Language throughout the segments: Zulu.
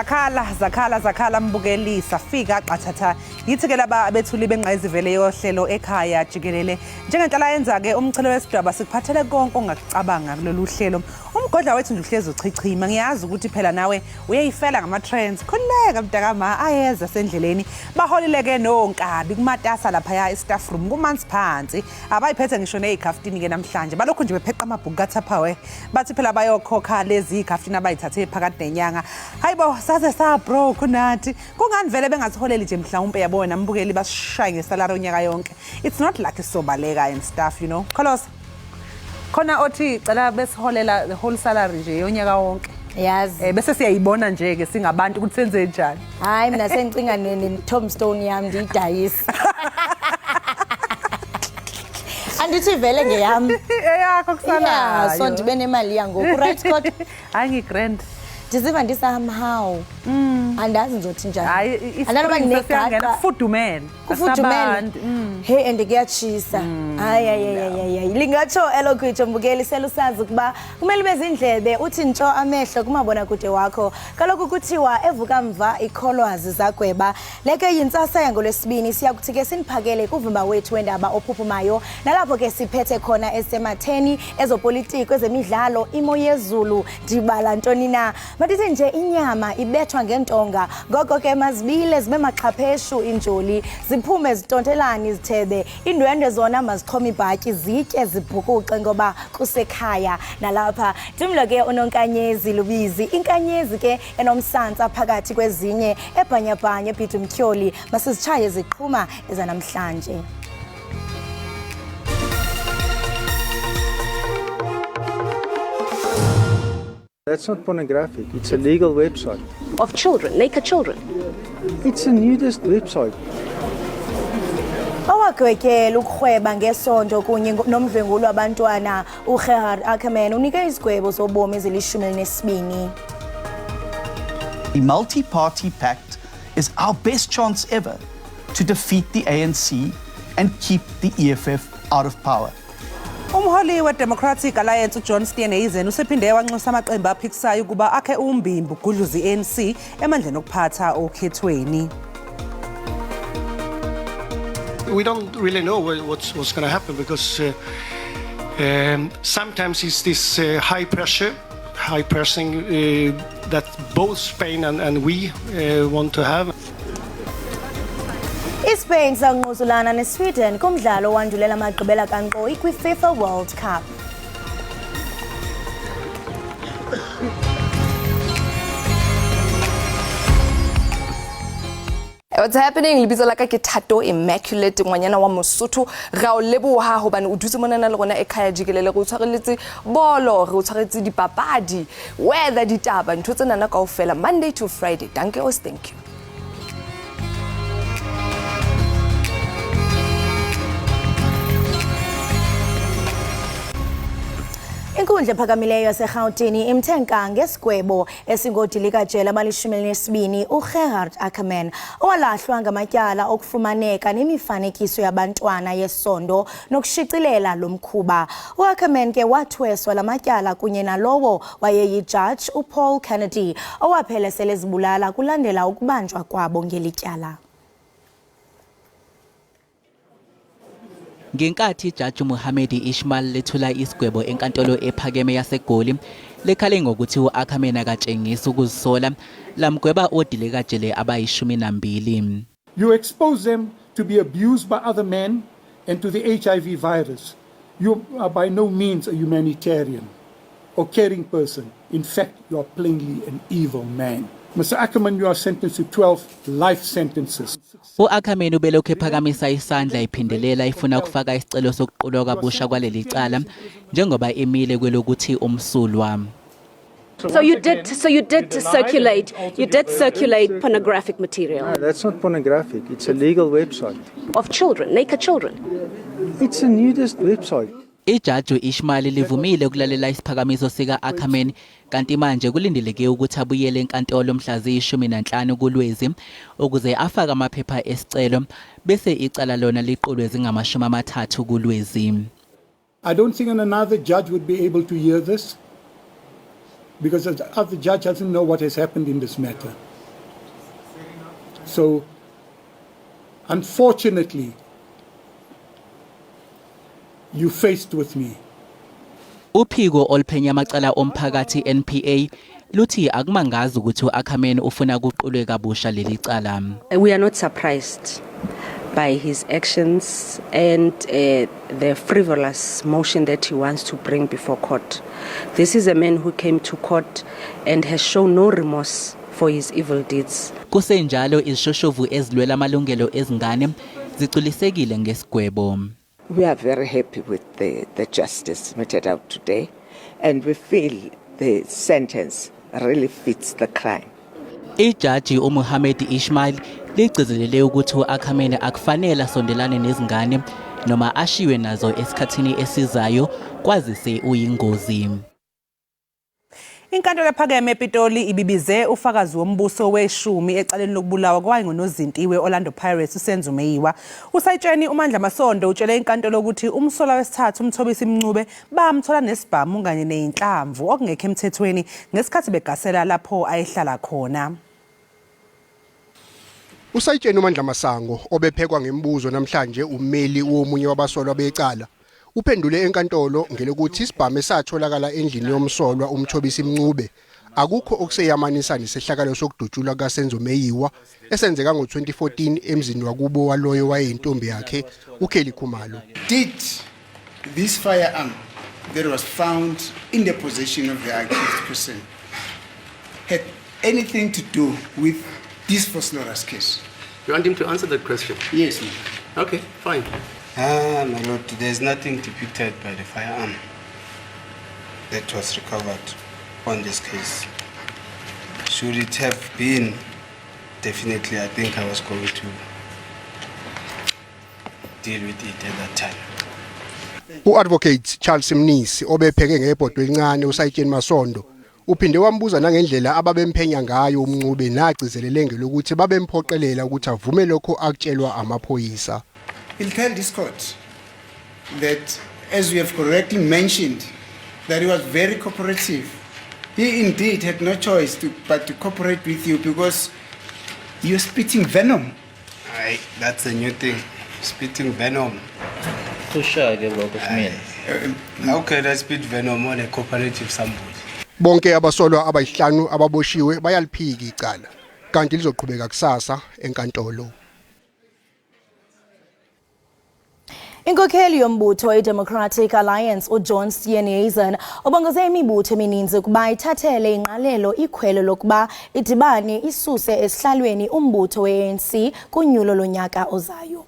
Zakhala mbukeli safika qathatha yithi ke laba bethuli benqayizivele yohlelo ekhaya Jikelele njengenhlala yenza ke umchilo wesidaba sikuphathele konke ongakucabanga kulolu hlelo umgodla wethu nje uhlezi uchichima ngiyazi ukuthi phela nawe uyayifela ngama trends khuleka mntakama ayeza sendleleni baholile ke nonkabi kumatasa lapha ya staff room kumanzi phansi abayiphethe ngisho nezikhaftini ke namhlanje balokho nje bepheqa amabhuku kaThaphawe bathi phela bayokhokha lezi ikhaftini abayithathe phakathi nenyanga hayibo saze sa broke nathi kungani vele bengatholeli nje mhlawumbe yabona mbukeli basishaye ngesalary onyaka yonke it's not like isobaleka and stuff you know Kholos khona othi cela besiholela the whole salary nje yonyaka wonke yazi bese siyayibona nje ke singabantu ukuthi senze njani hayi mina sengicinga tombstone yami ngidayisa andithi vele ngeyami eyakho kusalayo so ndibe nemali yangoku right kodwa hayi grand ndiziva ndisomehow andazi ngizothi njani hayi andanoba nginegada kufudumele hey and kuyachisa hayi lingatsho elokuthi mbukeli selusazi kuba kumele bezindlebe uthi ntsho amehlo kumabona kude wakho kaloku kuthiwa evuka mva ikholwazi zagweba leke yintsasa yangolwesibini siyakuthi ke siniphakele kuvimba wethu wendaba ophuphumayo nalapho ke siphethe khona esematheni ezopolitiko ezemidlalo imo yezulu dibala ntoni na madithi nje inyama ibethwa ngentonga ngoko ke mazibile zibe maxhapheshu injoli ziphume zitontelani izithebe indwendwe zona mazixhoma ibhatyi zitye zibhukuqe ngoba kusekhaya nalapha timlo ke unonkanyezi lubizi inkanyezi ke enomsantsa phakathi kwezinye ebhanyabhanya ebhithi umtyholi masizitshaye ziqhuma ezanamhlanje. That's not pornographic. It's a legal website. Of children, naked children. It's a nudist website. Owakwekela ukuhweba ngesonto kunye nomdlwenguli wabantwana Ekhaya unike izigwebo zobomi ezili-12. The multi-party pact is our best chance ever to defeat the ANC and keep the EFF out of power. Umholi we-Democratic Alliance uJohn Steenhuisen usephinde wanxusa amaqembu aphikisayo ukuba akhe umbimbi ugudluza i-ANC emandleni okuphatha okhethweni. We don't really know what's going to happen because sometimes it's this high pressing that both Spain and we want to have. Spain sanquzulana neSweden kumdlalo wandulela amagqibela kankqoyi kwi-FIFA World Cup. What's happening? Libitso la ka ke Thato Immaculate ngwanyana wa Mosotho ra o leboha hobane o dutse mona le rona Ekhaya Jikelele go tshwareletse bolo re o tshwaretse dipapadi weather ditaba ntho tsena na kaofela Monday to Friday. Danke os, thank you. Inkundla ephakamileyo yaseGauteng imthenka ngesigwebo esingodilika-jele abali-12 Ekhaya owalahlwa ngamatyala okufumaneka nemifanekiso yabantwana yesondo nokushicilela lo mkhuba. Ekhaya ke wathweswa lamatyala kunye nalowo wayeyijaji uPaul Kennedy owaphele sele zibulala kulandela ukubanjwa kwabo ngelityala. Ngenkathi ijaji Mohammed Ishmael lethula isigwebo enkantolo ephakeme yaseGoli lekhale ngokuthi uAkhamena akatshengisa ukuzisola lamgweba odileka-jele abayi-12. You expose them to be abused by other men and to the HIV virus. You are by no means a humanitarian or caring person. In fact, you are plainly an evil man. Mr. Ackerman, you are sentenced to 12 life sentences. uAkhamena ubelokhu ephakamisa isandla iphindelela ifuna ukufaka isicelo sokuqulwa kabusha kwaleli cala njengoba emile kwelokuthi umsulwa. So you did circulate pornographic material. No, that's not pornographic. It's a legal website. Of children, naked children. It's a nudist website. Ijaji Ishmael livumile ukulalela isiphakamiso sika-Akhamena kanti manje kulindeleke ukuthi abuyele enkantolo mhla ziyi-15 kuLwezi ukuze afake amaphepha esicelo bese icala lona liqulwe zingama-30 kuLwezi. I don't think another judge would be able to hear this because the other judge doesn't know what has happened in this matter. So, unfortunately, you faced with me. Uphiko oluphenya amacala omphakathi NPA luthi akumangazi ukuthi uAkhameni ufuna kuqulwe kabusha leli cala. We are not surprised by his actions and the frivolous motion that he wants to bring before court. This is a man who came to court and has shown no remorse for his evil deeds. Kusenjalo izishoshovu ezilwela amalungelo ezingane ziculisekile ngesigwebo. We are very happy with the justice meted out today, and we feel the sentence really fits the crime. Ijaji uMuhammad Ismail ligcizelele ukuthi uAkhameni akufanele asondelane nezingane noma ashiwe nazo esikhathini esizayo kwazise uyingozi. Inkantolo ephakeme ePitoli ibibize ufakazi wombuso weshumi ecaleni lokubulawa kwayingonozintiwe Orlando Pirates uSenzo Meyiwa. Usayitsheni uMandla Masondo utshele inkantolo ukuthi umsola wesithathu umthobisi Mncube bamthola nesibhamu kanye nezinhlamvu okungekho emthethweni ngesikhathi begasela lapho ayehlala khona. Usayitsheni uMandla Masango obephekwa ngembuzo namhlanje ummeli womunye wabasolwa becala uphendule enkantolo ngelokuthi isibhamu esatholakala endlini yomsolwa umthobisi Mncube akukho okuseyamanisa nesehlakalo sokudutshulwa kaSenzo Meyiwa esenzeka ngo2014 emzini wakubo waloyo wayeyintombi yakhe uKelly Khumalo. Did this firearm that was found in the possession of the accused person had anything to do with this Foslorus case? You want him to answer that question? Yes, ma'am. Okay, fine. My lord, there's nothing depicted by the firearm that was recovered on this case. Should it have been, definitely I think I was going to deal with it at that time. U-Advocate Charles Mnisi obepheke ngebhodo elincane uSayitsheni Masondo uphinde wambuza nangendlela ababemphenya ngayo uMncube nagcizelele ngelokuthi babemphoqelela ukuthi avume lokho akutshelwa amaphoyisa. He'll tell this court that, as we have correctly mentioned, that he was very cooperative. He indeed had no choice but to cooperate with you because you're spitting venom. Aye, that's a new thing, spitting venom. Too sure, how can I spit venom on a cooperative somebody? Bonke abasolwa abayihlanu ababoshiwe bayaliphika icala kanti lizoqhubeka kusasa enkantolo. Inkokheli yombutho iDemocratic Alliance uJohn Steenhuisen obongoze imibutho emininzi ukuba ithathele ingqalelo ikhwelo lokuba idibane isuse esihlalweni umbutho weANC kunyulo lonyaka ozayo.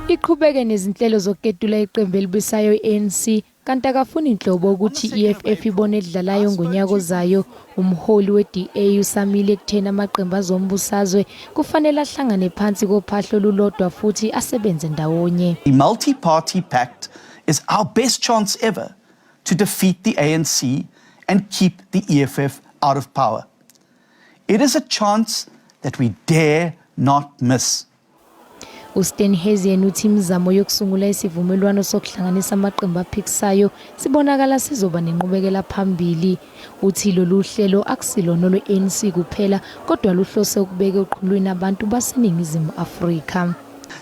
Iqhubeke nezinhlelo zokuketula iqembu elibisayo iANC kanti akafuni inhlobo ukuthi iEFF ibone edlalayo ngonyaka ozayo. Umholi weDA usamile ekutheni amaqembu azombusazwe kufanele ahlangane phansi kophahlo lulodwa futhi asebenze ndawonye. The multi-party pact is our best chance ever to defeat the ANC and keep the EFF out of power. It is a chance that we dare not miss. uSteenhuisen uthi imizamo yokusungula isivumelwano sokuhlanganisa amaqembu aphikisayo sibonakala sizoba nenqubekela phambili. Uthi lolu hlelo akusilona lwe-ANC kuphela kodwa luhlose ukubeka eqhulwini abantu baseningizimu Afrika.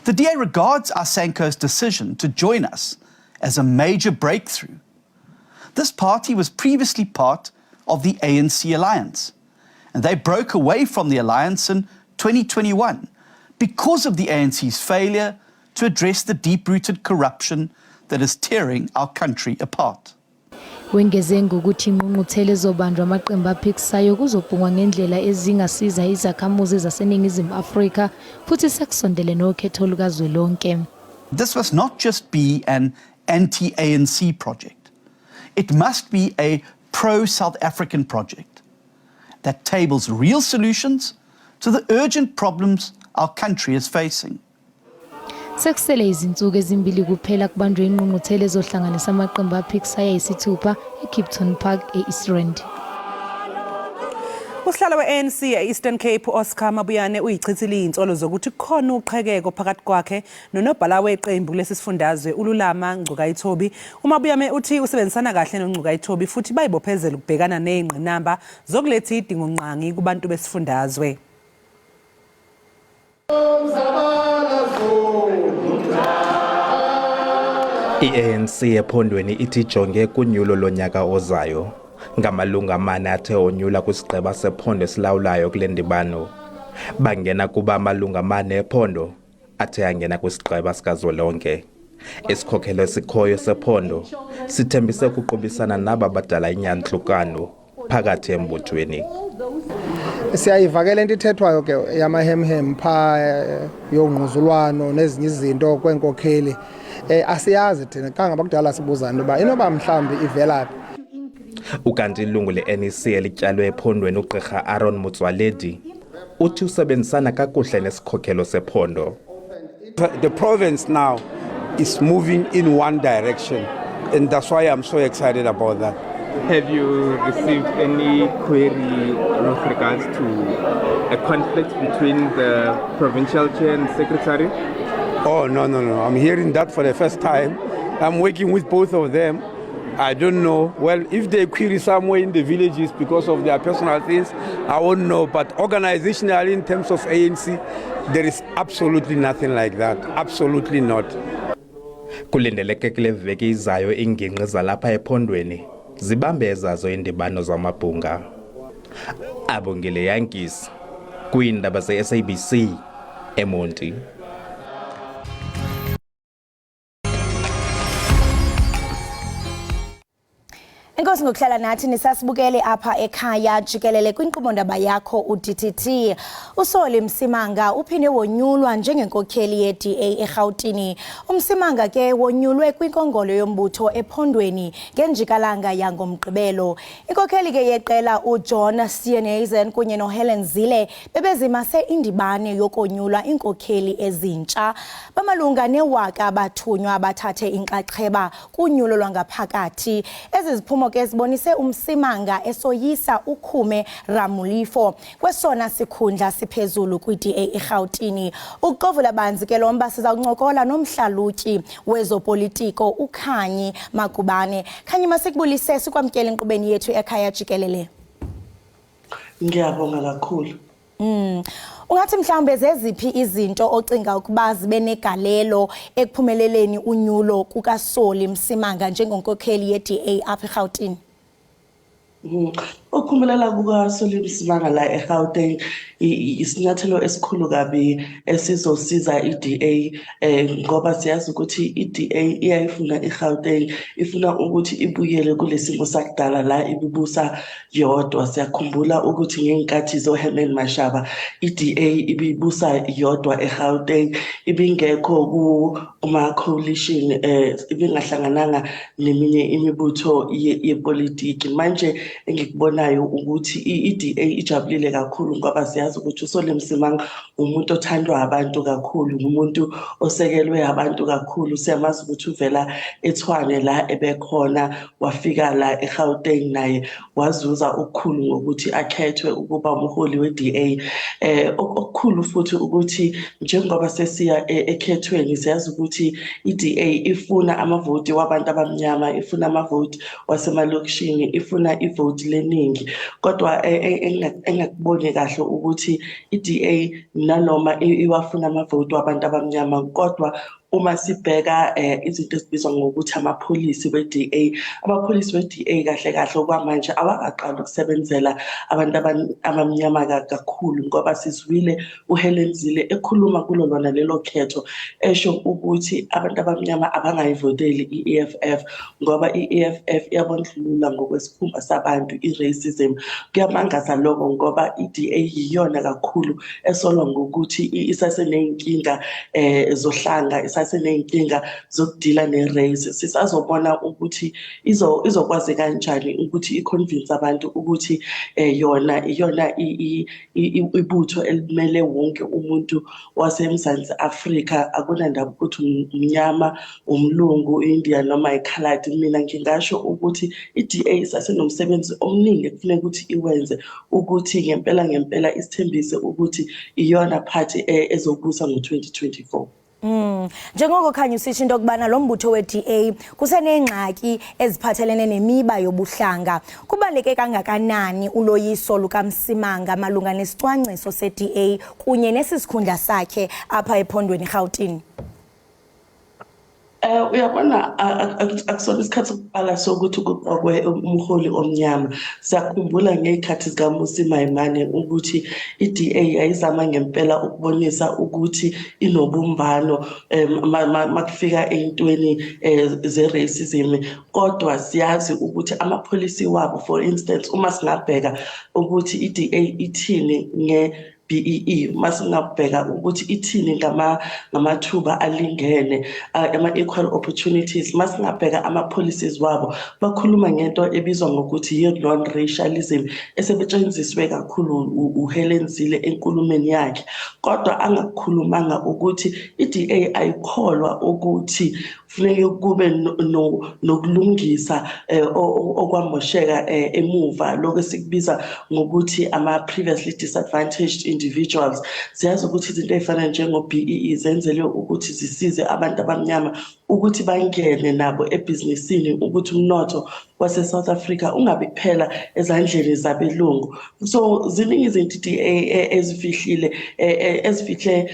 The DA regards our Sanko's decision to join us as a major breakthrough. This party was previously part of the ANC alliance, and they broke away from the alliance in 2021 because of the ANC's failure to address the deep-rooted corruption that is tearing our country apart. Wengeze ngokuthi ingqungquthela ezobanjwa amaqembu aphikisayo kuzobhungwa ngendlela ezingasiza izakhamuzi zaseningizimu Afrika futhi sekusondele nokhetho lukazwelonke. This must not just be an anti-ANC project. It must be a pro-South African project that tables real solutions to the urgent problems our country is facing. Sekusele izinsuku ezimbili kuphela kubanjwe ingqungquthela ezohlanganisa amaqembu aphikisayo ayisithupha eKipton Park eEast Rand. Usihlalo we-ANC e-Eastern Cape Oscar Mabuyane uyichithile insolo zokuthi kukhona uqhekeko phakathi kwakhe nonobhala weqembu lesifundazwe uLulama Ngcukaithobi. uMabuyane uthi usebenzisana kahle noNgcukaithobi futhi bayibophezela ukubhekana nezingqinamba zokuletha idingo nqangi kubantu besifundazwe. I-ANC ephondweni ithi jonge kunyulo lonyaka ozayo ngamalungu amane athe onyula kwisigqeba sephondo esilawulayo kule ndibano. Bangena kuba amalungu amane ephondo athe angena kwisigqeba sikazwelonke. Isikhokelo esikhoyo sephondo sithembise ukuqubisana naba badala inyantlukano phakathi embuthweni. Siyayivakela into ithethwayo ke yamahemhem pha yongquzulwano nezinye izinto kwenkokheli. Asiyazi thina kangabakudala sibuzana uba inoba mhlambi ivelaphi. Ukanti ilungu le-NEC elityalwe ephondweni ugqirha Aaron Motsoaledi uthi usebenzisana kakuhle nesikhokelo sephondo. The province now is moving in one direction, and that's why I'm so excited about that. Have you received any query with regards to a conflict between the provincial chair and secretary? Oh, no. I'm hearing that for the first time. I'm working with both of them. I don't know. Well, if they query somewhere in the villages because of their personal things, I won't know. But organizationally, in terms of ANC, there is absolutely nothing like that. Absolutely not. Kulindeleke kule veki izayo ingingqi zalapha ephondweni zibambe ezazo indibano zamabhunga. Abongile Yankees kwiindaba ze-SABC eMonti. Enkosi ngokuhlala nathi nisasibukele apha ekhaya jikelele kwinkqubo ndaba yakho uDTT. Usoli Msimanga uphinde wonyulwa njengenkokheli ye-DA eGauteng. UMsimanga ke wonyulwe kwinkongolo yombutho ephondweni ngenjikalanga yangomgqibelo. Inkokheli ke yeqela uJohn Steenhuisen kunye noHelen Zille bebezimase indibane yokonyulwa inkokheli ezintsha. Bamalunga newaka abathunywa abathathe inxaxheba kunyulo lwangaphakathi. Eziziphumo ke sibonise uMsimanga esoyisa ukhume Ramulifo kwesona sikhundla siphezulu kwi-DA eGauteng. Ukuqovula banzi ke lomba siza kuncokola nomhlalutyi wezopolitiko uKhanyi Magubane. Khanyi masikubulise sikwamkela inkqubeni yethu ekhaya jikelele. Ngiyabonga kakhulu. Ungathi mhlawumbe zeziphi izinto ocinga ukuba zibe negalelo ekuphumeleleni unyulo kukaSoli Msimanga njengenkokheli ye-DA apha eGauteng? Ukuphumelela kukaSoli Msimanga la eGauteng isinyathelo esikhulu kabi esizosiza iDA ngoba siyazi ukuthi iDA iyayifuna iGauteng ifuna ukuthi ibuyele kulesimo sakudala la ibibusa yodwa. Siyakhumbula ukuthi ngenkathi zoHerman Mashaba iDA ibibusa yodwa eGauteng ibingekho kuma coalition ibingahlangananga neminye imibutho yepolitiki. Manje engikubonayo ukuthi iDA ijabulile kakhulu ngoba siyazi ukuthi uSoli Msimanga umuntu othandwa abantu kakhulu, umuntu osekelwe abantu kakhulu. Siyamazi ukuthi uvela eTshwane la ebekhona wafika la eGauteng naye wazuza okukhulu ngokuthi akhethwe ukuba umholi weDA. Okukhulu futhi ukuthi njengoba sesiya ekhethweni siyazi ukuthi iDA ifuna amavoti wabantu abamnyama, ifuna amavoti wasemalokishini, ifuna ivoti leningi. Kodwa engakuboni kahle ukuthi iDA nanoma iwafuna amavoti wabantu abamnyama, kodwa uma sibheka izinto ezibizwa ngokuthi amapholisi we-DA, amapholisi we-DA kahle kahle okwamanje awakaqala ukusebenzela abantu abamnyama kakhulu ngoba sizwile uHelen Zille ekhuluma kulo lona lelo khetho esho ukuthi abantu abamnyama abangayivoteli i-EFF ngoba i-EFF iyabondlulula ngokwesikhumba sabantu, i-racism. Kuyamangaza lokho ngoba iDA yiyona kakhulu esolwa ngokuthi isaseneyinkinga zohlanga, isaseneyinkinga zokudila ne-race. Sisazobona ukuthi izokwazi kanjani ukuthi iconvince abantu ukuthi iyona ibutho elimele wonke umuntu waseMzantsi Afrika, akunandaba ukuthi umnyama, umlungu, India noma ikhaladi. Mina ngingasho ukuthi iDA isasenomsebenzi omningi kufanele ukuthi iwenze ukuthi ngempela isithembise ukuthi iyona party ezobusa ngo-2024. Njengoko khanya usisho into kubana lo mbutho we-DA kusenengxaki eziphathelene nemiba yobuhlanga. Kubaleke kangakanani uloyiso lukaMsimanga malunga nesicwangciso se-DA kunye nesisikhundla sakhe apha ephondweni eGauteng? Uyabona akusona isikhathi sokuqala sokuthi kuqokwe umholi omnyama. Siyakhumbula ngezikhathi zikaMusi Maimane ukuthi i-DA yayizama ngempela ukubonisa ukuthi inobumbano makufika eyintweni ze-racism, kodwa siyazi ukuthi amapolicy wabo, for instance, uma singabheka ukuthi i-DA ithini BEE, masingabheka ukuthi ithini ngamathuba alingene, ama-equal opportunities, masingabheka ama-policies wabo bakhuluma ngento ebizwa ngokuthi non-racialism esebetshenziswe kakhulu uHelen Zille enkulumeni yakhe, kodwa angakhulumanga ukuthi i-DA ayikholwa ukuthi kufanele kube nokulungisa okwamosheka emuva lokho sikubiza ngokuthi ama-previously disadvantaged individuals. Siyazi ukuthi izinto ezifana njengo-BEE zenzelwe ukuthi zisize abantu abamnyama ukuthi bangene nabo ebhizinisini ukuthi umnotho wase-South Africa ungabi kuphela ezandleni zabelungu. So ziningi izinto i-DA ezifihle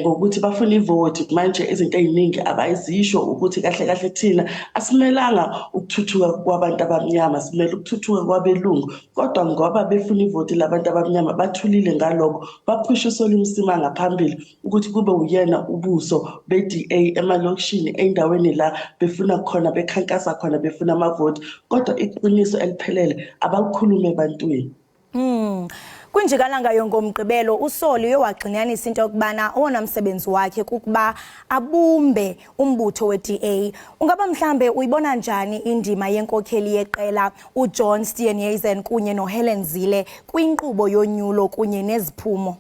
ngokuthi bafuna ivoti manje izinto eziningi abayizisho ukuthi kahle kahle thina asimelanga ukuthuthuka kwabantu abamnyama, simele ukuthuthuka kwabelungu, kodwa ngoba befuna ivoti labantu abamnyama bathulile ngalokho baphusha uSolimsimanga phambili ukuthi kube uyena ubuso be-DA emalokishini endaweni la befuna khona bekhankasa khona befuna amavoti, kodwa iqiniso eliphelele abakukhulume ebantwini. Kunjikalanga yongomgqibelo uSoli uyewagqinyanisa into yokubana owona msebenzi wakhe kukuba abumbe umbutho we-DA. Ungaba mhlambe uyibona njani indima yenkokheli yeqela uJohn Steenhuisen kunye noHelen Zille kwinkqubo yonyulo kunye neziphumo?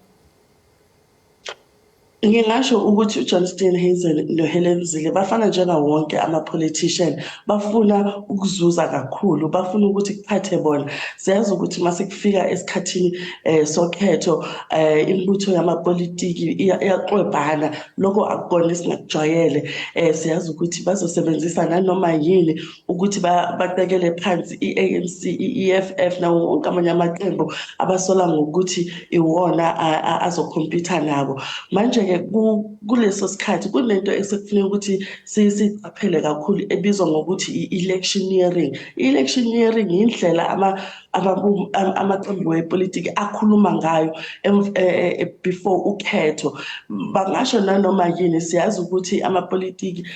Ngingasho ukuthi uJohn Steenhuisen noHelen Zille bafana njengawo wonke ama-politician, bafuna ukuzuza kakhulu, bafuna ukuthi kuphathe bona. Siyazi ukuthi masekufika esikhathini sokhetho imbutho yamapolitiki iyaxwebhana, lokho akukona esingakujwayele. Siyazi ukuthi bazosebenzisa nanoma yini ukuthi baqekele phansi i-ANC, i-EFF nawo wonke amanye amaqembu abasola ngokuthi iwona azokhompyutha nabo. Manje kuleso sikhathi kunento esekufuneka ukuthi siyiqaphele kakhulu ebizwa ngokuthi i-electioneering. I-electioneering indlela amaqembu wepolitiki akhuluma ngayo before ukhetho. Bangasho nanoma yini, siyazi ukuthi amapolitiki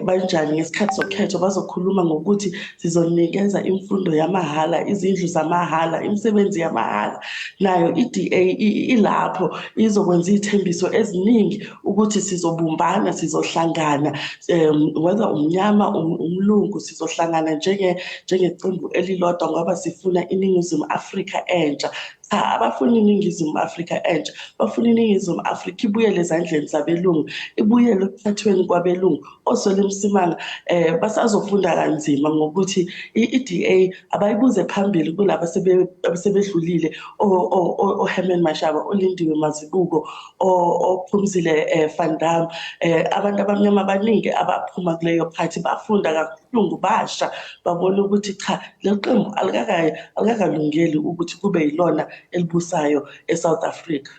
banjani ngesikhathi sokhetho bazokhuluma ngokuthi sizonikeza imfundo yamahala, izindlu zamahala, imisebenzi yamahala. Nayo i-DA ilapho izokwenza izithembiso eziningi ukuthi sizobumbana, sizohlangana, whether umnyama umlungu, sizohlangana njengeqembu elilodwa ngoba sifuna iNingizimu Afrika entsha. Cha, abafuna iNingizimu Afrika entsha, bafuna iNingizimu Afrika ibuyele ezandleni zabelungu, ibuyele ekuphathweni kwabelungu. Osolimsimanga basazofunda kanzima ngokuthi i-DA abayibuze phambili kulabo sebedlulile, oHerman Mashaba, oLindiwe Mazibuko, oPhumzile Van Dam. Abantu abamnyama abaningi abaphuma kuleyo phathi bafunda kakhulu, basha babona ukuthi cha, le qembu alikakalungeli ukuthi kube yilona elibusayo eSouth Africa.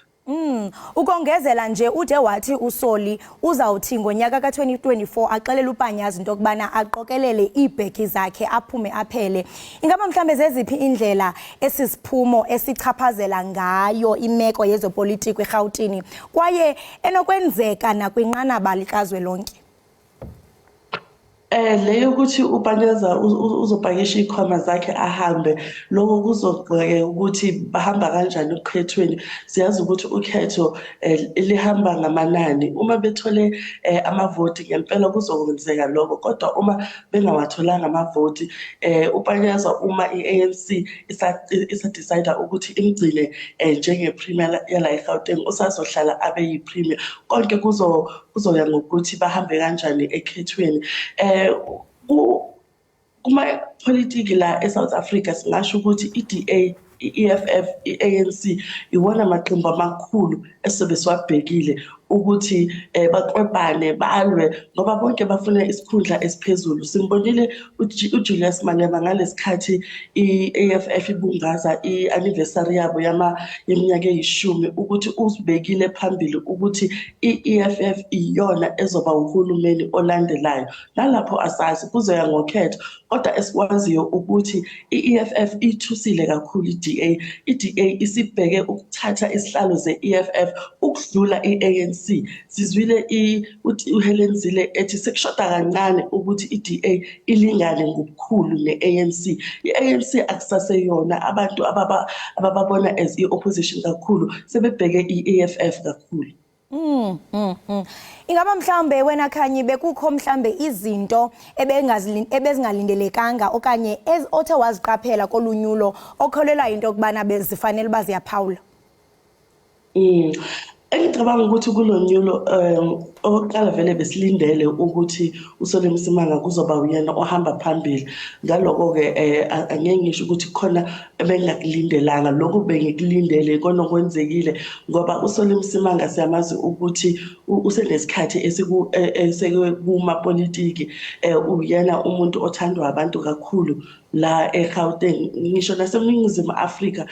Ukongezela nje ude wathi uSoli uzawuthi ngonyaka ka-2024 axelela uPanyazi into yokubana aqokelele iibheki zakhe aphume aphele. Ingaba mhlambe zeziphi indlela esisiphumo esichaphazela ngayo imeko yezopolitiko eGauteng kwaye enokwenzeka nakwinqanaba likazwelonke? Leyo ukuthi uPanyaza uzopakisha ikhwama zakhe ahambe, lokho kuzogxeka ukuthi bahamba kanjani ukukhethweni. Siyazi ukuthi ukhetho lihamba ngamanani, uma bethole amavoti ngempela kuzokwenzeka lokho, kodwa uma bengawatholanga amavoti uPanyaza, uma i-ANC isa-decide ukuthi imgcine njenge-premier yala eGauteng, usazohlala abe yi-premier. Konke kuzoya ngokuthi bahambe kanjani ekhethweni. Kuma-politiki la eSouth Africa singasho ukuthi i-DA, i-EFF, i-ANC iwona amaqembu amakhulu esobe siwabhekile ukuthi baqwebane balwe ngoba bonke bafuna isikhundla esiphezulu. Simbonile uJulius Malema ngalesikhathi iAFF ibungaza ianniversary yabo yeminyaka eyishumi ukuthi uzibekile phambili ukuthi iEFF iyona ezoba uhulumeni olandelayo. Nalapho asazi kuzoya ngokhetho kodwa esikwaziyo ukuthi iEFF ithusile kakhulu iDA. iDA isibheke ukuthatha isihlalo zeEFF ukudlula iANC. Sizwile uHelen Zille ethi sekushoda kancane ukuthi iDA ilingane ngobukhulu neANC. iANC akusaseyona abantu abababona as i-opposition kakhulu sebebheke iEFF kakhulu. Ingaba mhlambe wena Khanyi bekukho mhlambe izinto ebezingalindelekanga okanye othe waziqaphela kolunyulo okholela into okubana bezifanele baziyaphawula? Engicabanga ukuthi kulonyulo oqala vele besilindele ukuthi uSolimsimanga kuzoba uyena ohamba phambili. Ngaloko ke angeke ngisho ukuthi khona bengakulindelanga, lokho bengikulindele kona kwenzekile ngoba uSolimsimanga siyamazi ukuthi usenesikhathi esekuma politiki, uyena umuntu othandwa abantu kakhulu la eGauteng ngisho naseNingizimu Afrika.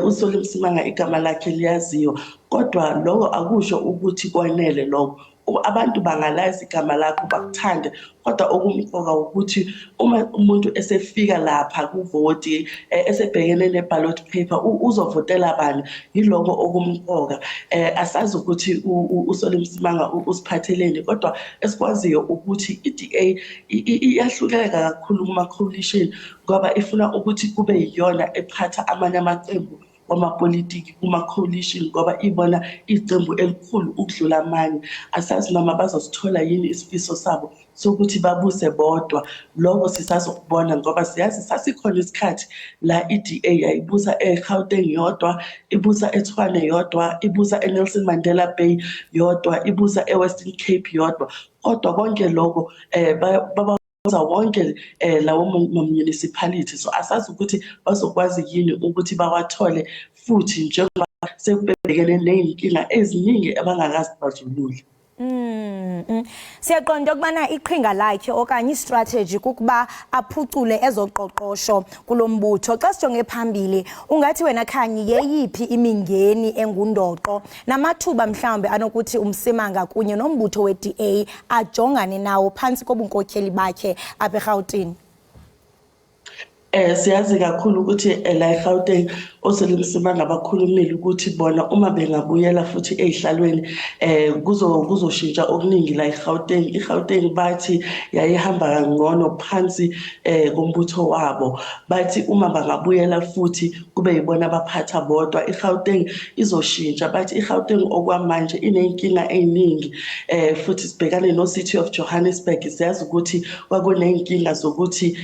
uSolimsimanga igama lakhe liyaziwa kodwa lokho akusho ukuthi kwanele lokho. Abantu bangalazi igama lakho bakuthande kodwa okumqoka ukuthi uma umuntu esefika lapha kuvoti esebhekene neballot paper uzovotela bani, yiloko okumqoka. Asazi ukuthi uSolimsimanga usiphatheleni kodwa esikwaziyo ukuthi iDA iyahluleka kakhulu kuma coalition ngoba ifuna ukuthi kube yiyona ephatha amanye amaqembu wamapolitiki kuma coalition ngoba ibona iqembu elikhulu ukudlula amanye. Asazi noma bazosithola yini isifiso sabo sokuthi babuse bodwa. Lokho sisazokubona ngoba siyazi sasikhona isikhathi la iDA yayibusa eGauteng yodwa, ibusa eTshwane yodwa, ibusa eNelson Mandela Bay yodwa, ibusa eWestern Cape yodwa. Kodwa konke lokho wonke lawo municipality. So asazi ukuthi bazokwazi yini ukuthi bawathole futhi njengoba sebebhekene neyinkinga eziningi abangakazixazululi. Siyaqonda ukubana iqhinga lakhe okanye istrategy kukuba aphucule ezoqoqosho kulombutho. Xa sijonge phambili ungathi wena Khanyi yeyiphi imingeni engundoqo namathuba mhlambe anokuthi uMsimanga kunye nombutho weDA ajongane nawo phansi kobunkokheli bakhe apha eGauteng? Siyazi kakhulu ukuthi la eGauteng uSolimsimanga bakhulumile ukuthi bona uma bengabuyela futhi ezihlalweni kuzoshintsha okuningi la eGauteng. iGauteng bathi yayihamba kangcono phansi kombutho wabo. Bathi uma bangabuyela futhi kube yibona abaphatha bodwa iGauteng izoshintsha. Bathi iGauteng okwamanje inenkinga eziningi futhi sibhekane no City of Johannesburg. Siyazi ukuthi kwakunenkinga zokuthi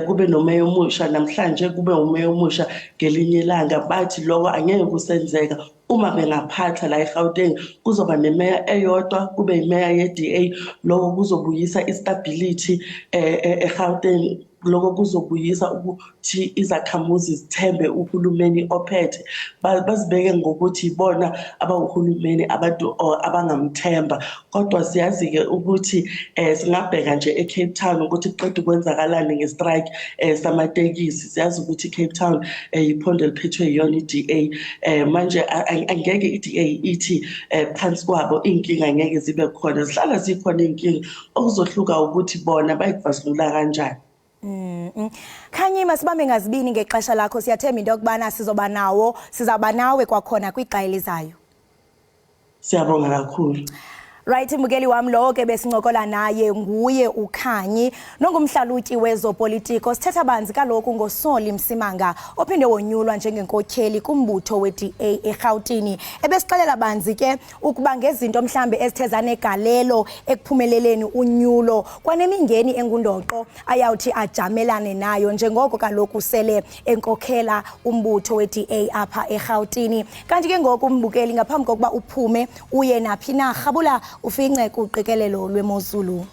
kube nomeya omusha namhlanje kube umeya omusha ngelinye ilanga. Bathi lokho angeke kusenzeka uma bengaphatha la eGauteng. Kuzoba nemeya eyodwa kube imeya yeDA. Lokho kuzobuyisa istability eGauteng. Lokho kuzobuyisa ukuthi izakhamuzi zithembe uhulumeni ophethe, bazibeke ngokuthi bona abahulumeni abantu abangamthemba. Kodwa siyazi ke ukuthi singabheka nje eCape Town ukuthi kuqedwe kwenzakalani ngestrike samatekisi. Siyazi ukuthi iCape Town iphondo liphethwe yiyona iDA. Manje angeke iDA ithi phansi kwabo inkinga ngeke zibe khona, zihlala zikhona inkinga okuzohluka ukuthi bona bayikuvazulula kanjani. Khanyi masibambe ngazibini ngexesha lakho. Siyathemba into yokubana sizaba nawe kwakhona kwixa elizayo. Siyabonga kakhulu. Right, mbukeli wami lo ke besincokola naye nguye uKhanyi nongumhlalutyi wezopolitiko. Sithetha banzi kaloku ngoSolimsimanga ophinde wonyulwa njengenkokheli kumbutho weDA eGauteng. Ebesixelela banzi ke ukuba ngezinto mhlambe ezitheza negalelo ekuphumeleleni unyulo kwanemingeni engundoqo ayawuthi ajamelane nayo njengoko kaloku sele enkokhela umbutho weDA apha eGauteng. Kanti ke ngoku mbukeli ngaphambi kokuba uphume uye naphi na rhabula ufince kuqikelelo lwemozulu.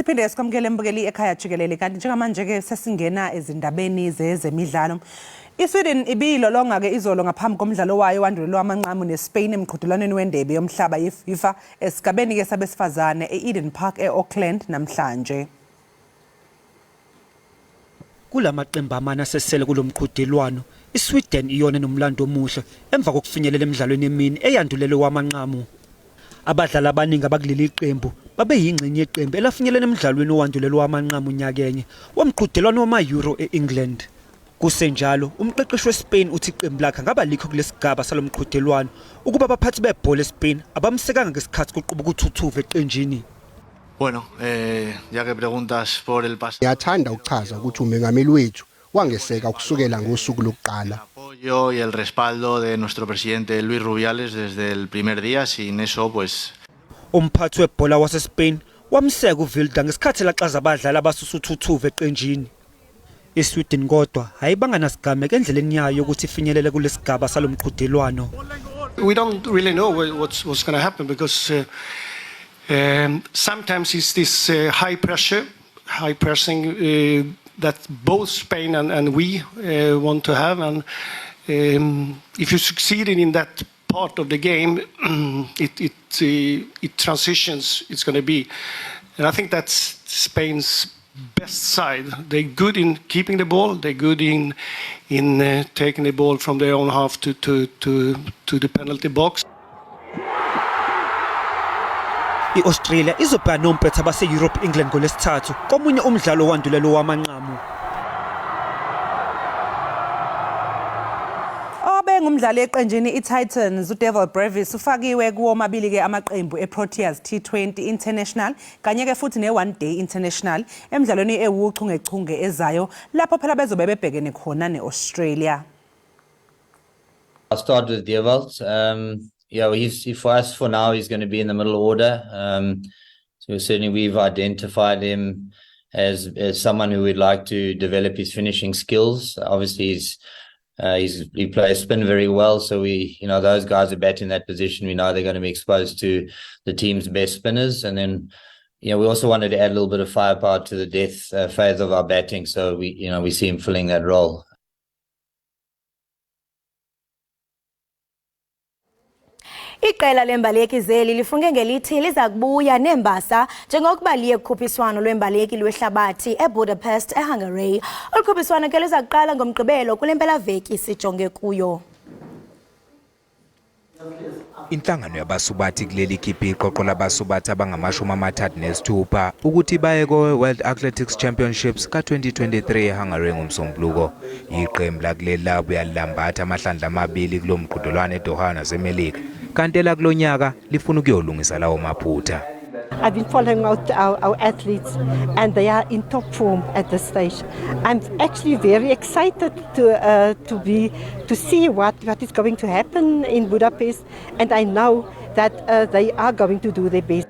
siphinde sikwamukele mbukeli ekhaya Jikelele kanti njengamanje ke sesingena ezindabeni zezemidlalo. iSweden ibilolonga ke izolo ngaphambi komdlalo wayo wandulelwa amanqamu neSpain emqhudelwaneni wendebe yomhlaba yeFIFA esigabeni ke sabesifazane eEden Park eAuckland namhlanje. Kulamaqembu amane sesele kulomqhudelwano iSweden iyona nomlando omuhle emva kokufinyelela emidlalweni emini eyandulelwe wamanqamu. Abadlali abaningi abakuleli qembu babe yingcenye yeqembu elafinyelela emidlalweni owandulelwe wamanqamu nyakenye womqhudelwano wama-Euro eEngland. Kusenjalo umqeqeshi weSpain uthi iqembu lakhe ngaba likho kulesigaba salomqhudelwano ukuba abaphathi bebhola eSpain abamsekanga ngesikhathi kuquba ukuthuthuva eqenjini. Bueno, ya que preguntas por el pasado. Yathanda ukuchaza ukuthi umengameli wethu wangeseka ukusukela ngosuku lokuqala. Apoyo y el respaldo de nuestro presidente Luis Rubiales desde el primer día, sin eso pues. Umphathi webhola waseSpain wamseka uVilda ngesikhathi laxaza abadlali abasusa uthuthuva eqenjini. iSweden kodwa ayibanga nasigameko endleleni yayo ukuthi ifinyelele kulesigaba salomqhudelwano. We don't really know what's going to happen because sometimes it's this high pressing that both Spain and we want to have, and if you succeed in that part of the game, it transitions. It's going to be, and I think that's Spain's best side. They're good in keeping the ball. They're good in taking the ball from their own half to the penalty box. iAustralia izobhekana nompetha base-Europe England ngolesithathu komunye umdlalo owandulelwe wamanqamu. Ngumdlali eqenjini iTitans uDevil Brevis ufakiwe kuwomabili ke amaqembu eProteas T20 International kanye ke futhi ne1 Day International emidlalweni ewuchungechunge ezayo lapho phela bezobe bebhekene khona neAustralia. I'll start with Devil. Yeah, for us for now he's going to be in the middle order. So certainly we've identified him as someone who would like to develop his finishing skills. Obviously he plays spin very well, so those guys are batting in that position. We know they're going to be exposed to the team's best spinners, and then we also wanted to add a little bit of firepower to the death phase of our batting, so we see him filling that role. Iqela lembaleki zeli lifunge ngelithi liza kubuya nembasa njengokuba liye kukhuphiswano lwembaleki lwehlabathi eBudapest eHungary. Ukhuphiswano ke liza kuqala ngomgqibelo kule mpelaveki sijonge kuyo. Inhlangano yabasubathi kuleli khiphi iqoqo labasubathi abangama-36 ukuthi baye ko-World Athletics Championships ka-2023 eHungary ngomsombuluko. Iqembu lakuleli labuya lilambatha amahlandla amabili kulo mqhudelwano eDoha naseMelika. Kanti kulo nyaka lifuna ukuyolungisa lawo maphutha. I've been following our athletes and they are in top form at this stage. I'm actually very excited to see what is going to happen in Budapest, and I know that they are going to do their best.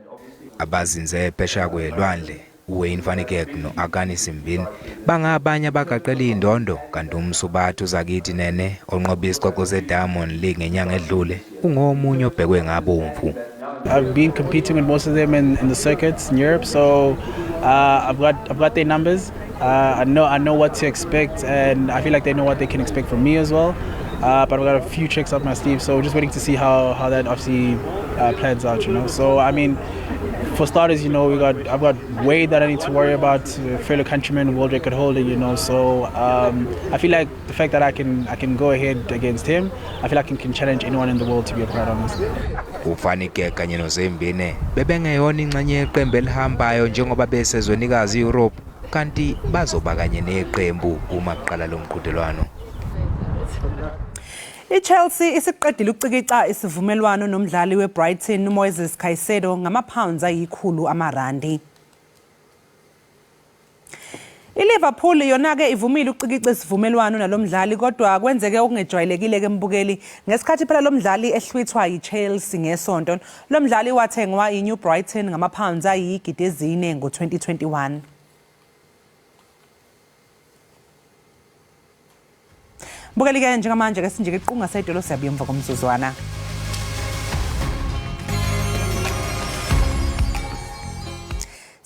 Abazinze phesha kwelwandle uWayne van Niekerk noAkani Simbini bangabanye abagaqela indondo kanti umsubathi uzakithi nene onqoba isiqoqo seDiamond League ngenyanga edlule ungomunye obhekwe ngabomvu. I've been competing with most of them in the circuits in Europe, so I've got their numbers. I know what to expect, and I feel like they know what they can expect from me as well. But I've got a few tricks up my sleeve, so just waiting to see how that obviously plans out, So I mean, for starters, I've got Wade that I need to worry about, fellow countryman, world record holder, So I feel like the fact that I can go ahead against him, I feel like I can challenge anyone in the world, to be quite honest. Ufanike kanye noZembine bebengeyona ingxenye yeqembu elihambayo njengoba besezwenikazi Europe kanti bazoba kanye neqembu uma kuqala lo mqhudelwano. iChelsea isiqedile ukucikica isivumelwano nomdlali weBrighton uMoises Caicedo ngamapounds ayi100. iLiverpool yona ke ivumile ukucikica isivumelwano nalomdlali kodwa kwenzeke okungejwayelekile ke mbukeli ngesikhathi phela lomdlali ehlwithwa yiChelsea ngesonto. Lomdlali wathengwa iNew Brighton ngamapounds ayi4 ngo-2021. Mbukeli ke njengamanje ke sinjike iqunga sayidolo siyabuya emva komzuzwana.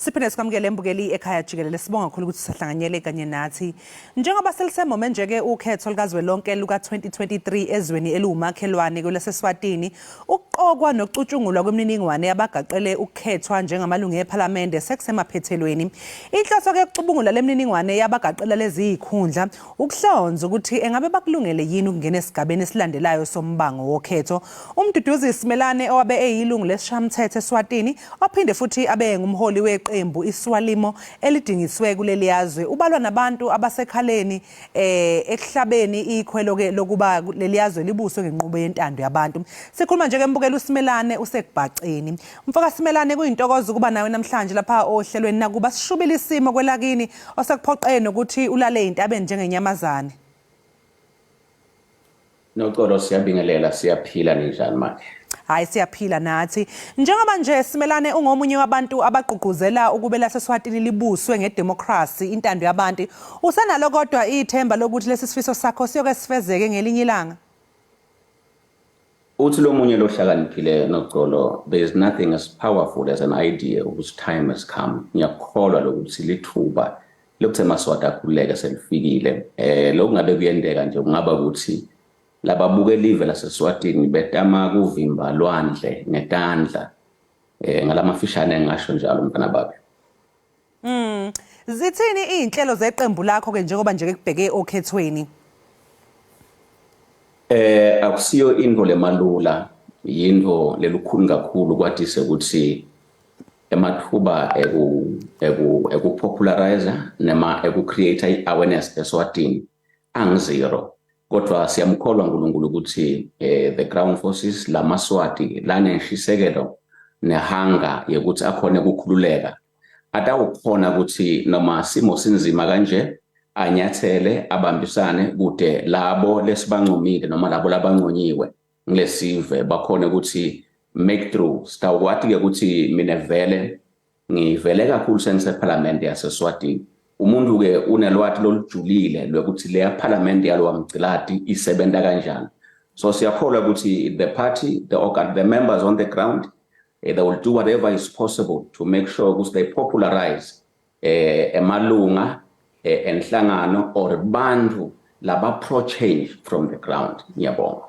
Siphinde sikwamukele embukeli ekhaya Jikelele, sibonga kakhulu ukuthi sihlanganyele kanye nathi. Njengoba selisemome nje ke ukhetho likazwelonke luka 2023 ezweni elumakhelwane kweleSeswatini, ukuqokwa nokucutshungulwa kwemininingwane yabagaqele ukukhethwa njengamalungu eParliament sekusemaphethelweni. Inhloso ke ukucubungula lemininingwane yabagaqela lezi ikhundla ukuhlonza ukuthi engabe bakulungele yini ukungena esigabeni esilandelayo sombango wokhetho. Umduduzi Simelane owabe eyilungu lesishamthetho eSwatini ophinde futhi abe ngumholi weqembu iSwalimo elidingiswe kuleli yazwe ubalwa nabantu abasekhaleni ekuhlabeni ikhwelo ke lokuba leli yazwe libuswe ngenqubo yentando yabantu. Sikhuluma nje kembukela uSimelane usekubhaceni. Mfaka Simelane kuyintokozo kuba nawe namhlanje lapha ohlelweni nakuba sishubile isimo kwelakini osekuphoqene ukuthi ulale intabeni njengenyamazane. Noqolo siyabingelela siyaphila njani manje? Hayi siyaphila nathi. Njengoba nje Simelane ungomunye wabantu abagqugquzela ukube laseSwatini libuswe ngedemocracy intando yabantu. Usenalo kodwa ithemba lokuthi lesi sifiso sakho siyoke sifezeke ngelinye ilanga? Uthi lo munye lohlakaniphile noqolo, there is nothing as powerful as an idea whose time has come. Ngiyakholwa lokuthi lithuba lokuthi amaswati akhuleke selifikile. Lokhu ngabe kuyendeka nje kungaba ukuthi lababuke live laseSwatini betama kuvimba lwandle netandla ngalamafishane engasho njalo mfana babe. Zithini izinhlelo zeqembu lakho ke njengoba nje kubheke okhethweni? Akusiyo into lemalula, yinto lelukhuni kakhulu kwathi ukuthi emathuba ekupopularize nema ekucreate iawareness eSwatini angizero. Kodwa siyamkholwa uNkulunkulu ukuthi the ground forces lamaswati laneshisekelo nehanga yokuthi akhona ukukhululeka atawukhona ukuthi noma simo sinzima kanje anyathele abambisane kude labo lesibancomile noma labo labanconyiwe ngilesive bakhona ukuthi make through. Sitawukwathi ke ukuthi mina vele ngivele kakhulu senseParliament yaseSwatini. Umuntu ke unelwathi lolujulile lokuthi le parliament yalo amgcilati isebenta kanjani. So siyakholwa ukuthi the party, the members on the ground, they will do whatever is possible to make sure ukuthi they popularize emalunga enhlangano or bantu laba pro change from the ground. Ngiyabonga.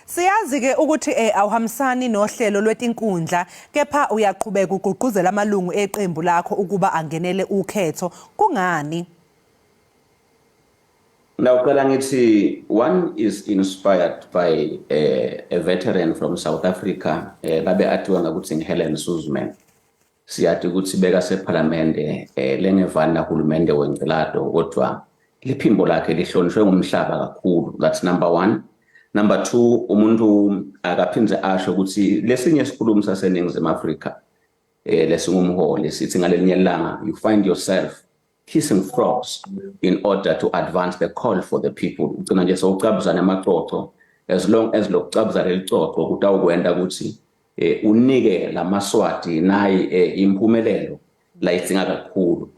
Siyazi ke ukuthi awuhambisani nohlelo lwetinkundla kepha uyaqhubeka ugqugquzela amalungu eqembu lakho ukuba angenele ukhetho. Kungani? Now ngithi one is inspired by a veteran from South Africa babe athiwa ngakuthi Helen Suzman. Siyathi ukuthi beka seParliament lengevana uhulumende wencilado kodwa liphimbo lakhe lihlonishwe ngumhlaba kakhulu. That's number one. Number two, umuntu akaphindze asho ukuthi lesinye isikhulumi saseNingizimu Afrika lesingumholi sithi ngalelinye ilanga you find yourself kissing frogs in order to advance the call for the people. Ugcina nje sowucabuzana emaxoxo as long as lokucabuza lelixoxo kutawukwenda ukuthi unike lamaswati nayi imphumelelo la idzinga kakhulu.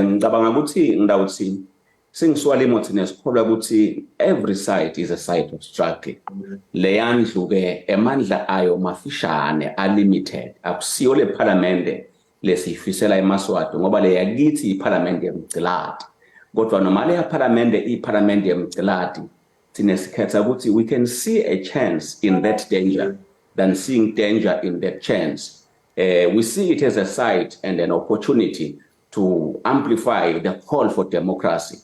Ngicabanga ukuthi ngidawuthi singiswalimo thina sikholwa ukuthi every side is a side of struggle. Leyandlu ke emandla ayo mafishane unlimited. Akusiyo le parliament lesifisela emaswati ngoba le yakithi iParliament yemgcilati. Kodwa noma le parliament iParliament yemgcilati thina sikhetha ukuthi we can see a chance in that danger than seeing danger in that chance. We see it as a site and an opportunity to amplify the call for democracy.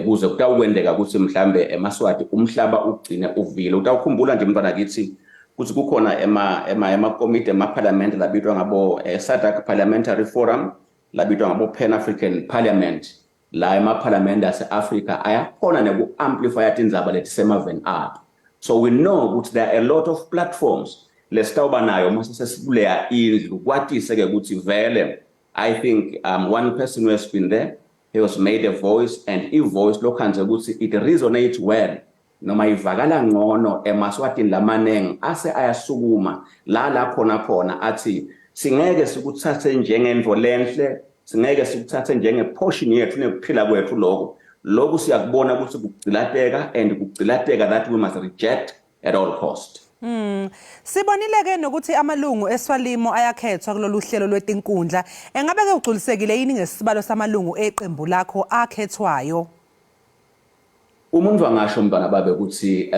Kuze kutawukwendeka ukuthi mhlambe emaswati umhlaba ugcine uvile. Utawukhumbula nje mntwana kithi ukuthi kukhona emakomiti emaparliament labitwa ngabo SADC Parliamentary Forum, labitwa ngabo Pan African Parliament. La emaparliament ase-Africa ayakhona neku-amplify tindzaba leti semaveni apho. So we know ukuthi there are a lot of platforms lesitawuba nayo mase sesikuleya indlu kwatise ke ukuthi vele I think one person who has been there, he was made a voice and voice lokhanze ukuthi it resonates well noma ivakala ngcono emaswatini lamanengi ase ayasukuma la khona athi singeke sikuthathe njengento lenhle, singeke sikuthathe njengeportion yethu nekuphila kwethu lokho siyakubona ukuthi kugcilateka and kugcilateka that we must reject at all cost. Sibonile ke nokuthi amalungu eSwalimo ayakhethwa kulolu hlelo lwetinkundla. Engabe ke ugculisekile yini ngesibalo samalungu eqembu lakho akhethwayo? Umuntu angasho mntwana babe ukuthi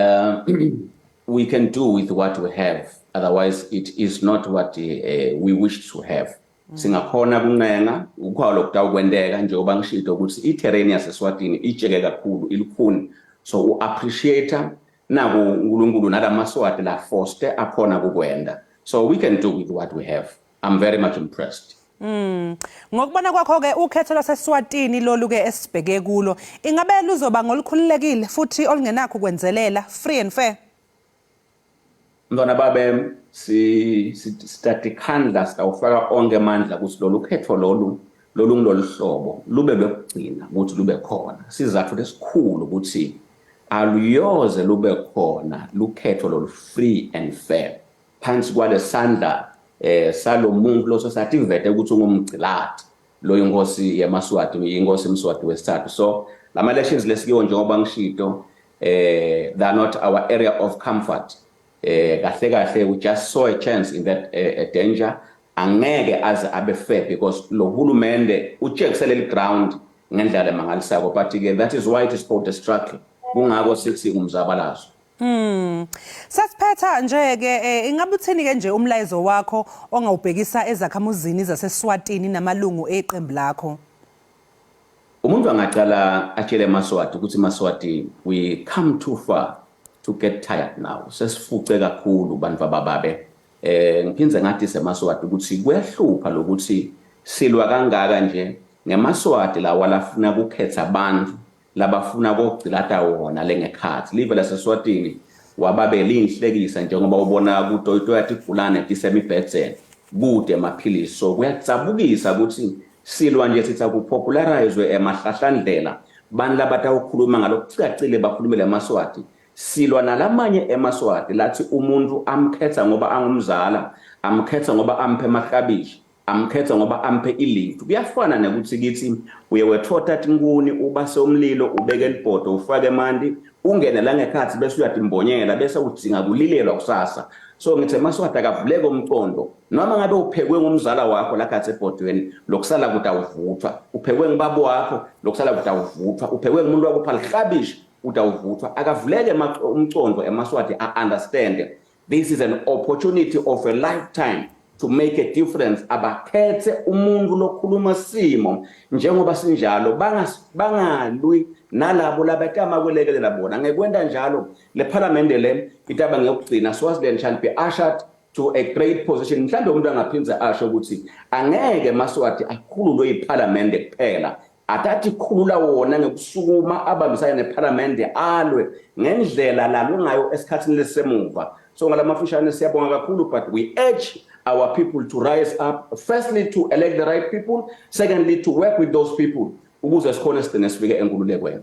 we can do with what we have, otherwise it is not what we wish to have. Singakhona kuncenga ukhalo lokutawukwendeka njengoba ngishilo ukuthi iterrain yaseSwatini ijeke kakhulu ilukhuni, so uappreciate naku uNkulunkulu nalamaswati la forced akhona kukwenda, so we can do with what we have. I'm very much impressed. Ngokubona kwakho ke ukhetho laseSwatini lolu ke esibheke kulo ingabe luzoba ngolukhululekile futhi olungenakho kwenzelela, free and fair? Mntwana babe sitathikhanda sitawufaka onke amandla ukuthi lolu khetho lolu ngilolu hlobo lube lokugcina ukuthi lube khona. Sizathu lesikhulu ukuthi aluyoze lube khona lukhetho lolu free and fair phansi kwalesandla salo muntu lo society vete ukuthi ungumgcilati lo inkosi yamaswati inkosi emswati wesithathu. So lama elections lesikiwo njengoba ngishito they are not our area of comfort. Kahle we just saw a chance in that danger. Angeke aze abe fair because lo hulumende uchekisele ground ngendlela emangalisako, but that is why it is called a struggle. Kungako sithi umzabalazo. Sasiphetha nje ke ingabe uthini ke nje umlayezo wakho ongawubhekisa ezakhamuzini zaseSwatini namalungu eqembu lakho? Umuntu angaqala atshele eMaswati ukuthi eMaswati we come too far to get tired now. Sesifuce kakhulu bantu abababe. Ngiphinze ngathi seMaswati ukuthi kuyahlupha lokuthi silwa kangaka nje ngeMaswati la walafuna ukukhetha abantu labafuna kokugcilata wona lengekhathi live laseSwatini wababeli inhlekisa njengoba ubona kutoyito yathi kulana disemibhedzeni kude emaphilisi. So kuyatsabukisa ukuthi silwa nje sitha kupopularize emahlahlandlela bantu labatawukhuluma ngalokucacile bakhulumele eMaswati. Silwa nalamanye eMaswati lathi umuntu amkhetha ngoba angumzala, amkhetha ngoba amphe amahlabishi, amkhetha ngoba amphe ilifu. Kuyafana nekuthi kithi uye wethotha tinguni ubase umlilo ubeke libhodo ufake emanti ungene la ngekhathi bese uyadimbonyela bese udzinga kulilelwa kusasa. So ngithi eMaswati akavuleke umqondo noma ngabe uphekwe ngumzala wakho la khathe ebhodweni lokusala kutawuvuthwa, uphekwe ngibabo wakho lokusala kutawuvuthwa, uphekwe ngumuntu wakho phalihlabishi utawuvuthwa. Akavuleke umqondo eMaswati understand this is an opportunity of a lifetime to make a difference. Abakhethe umuntu lokhuluma simo njengoba sinjalo bangalwi nalabo labatama kwelekelela bona. Ngekwenda njalo le parliament le itaba ngiyokugcina Swaziland shall be ushered to a great position. Mhlambe umuntu angaphinza asho ukuthi angeke eMaswati akhululwe iparliament kuphela, atathi khulula wona ngekusukuma abambisana neparliament alwe ngendlela lalwe ngayo esikhathini lesemuva. So ngalamafishane siyabonga kakhulu, but we urge our people to rise up, firstly to elect the right people, secondly to work with those people ukuze sikhone sigcine sifike enkululekweni.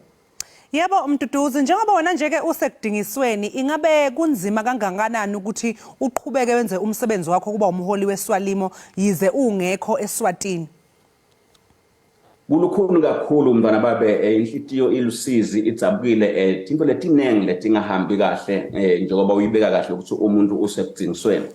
Yebo Mduduzi, njengoba wena nje ke usekudingisweni ingabe kunzima kangakanani ukuthi uqhubeke wenze umsebenzi wakho kuba umholi weSwalimo yize ungekho eSwatini? Kulukhulu kakhulu mntwana babe inhlitiyo ilusizi itsabukile into letinenge letingahambi kahle njengoba uyibeka kahle ukuthi umuntu usekudingisweni.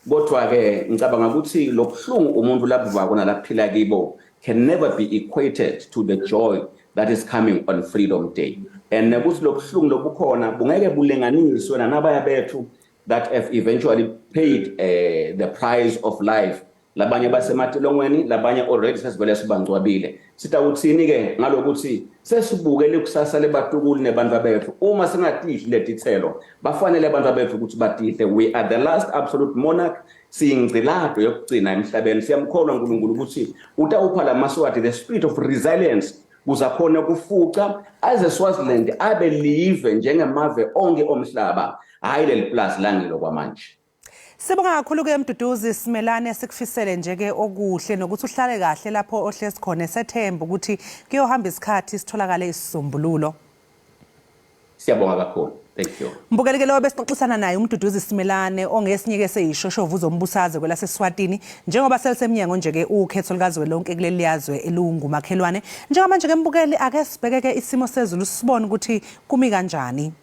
Kodwa ke ngicabanga ukuthi lobuhlungu umuntu labuva kona laphila kibo can never be equated to the joy that is coming on Freedom Day. And ukuthi lobuhlungu lobukhona bungeke bulenganiswe nabaya bethu that have eventually paid the price of life. Labanye basematilongweni, labanye already sesivele sibangcwabile. Sitawuthini ke ngalokuthi sesibukele kusasa lebatukuli nebantu bethu. Uma singatihli letithelo bafanele abantu bethu ukuthi batihle. We are the last absolute monarch siyingcilado yokugcina emhlabeni. Siyamkholwa uNkulunkulu ukuthi utawupha laMaswati the spirit of resilience kuzakhona kufuca as eSwaziland abe live njengemave onke omhlaba, hayi leli plus langilo kwamanje. Sibonga kakhulu ke Mduduzi, simelane sikufisele nje ke okuhle nokuthi uhlale kahle lapho ohlezi khona, sethemba ukuthi kuyohamba isikhathi sitholakale isisombululo. Siyabonga kakhulu. Thank you. Mbukeleke lo besixoxisana naye uMduduzi Simelane ongesinye ke seyishoshovu zombusaze kwelaseSwatini njengoba selisemnyango nje ke ukhetho likazwe lonke kuleli yazwe elungumakhelwane. Njengoba manje ke mbukeli ake sibheke ke isimo sezulu sibone ukuthi kumi kanjani.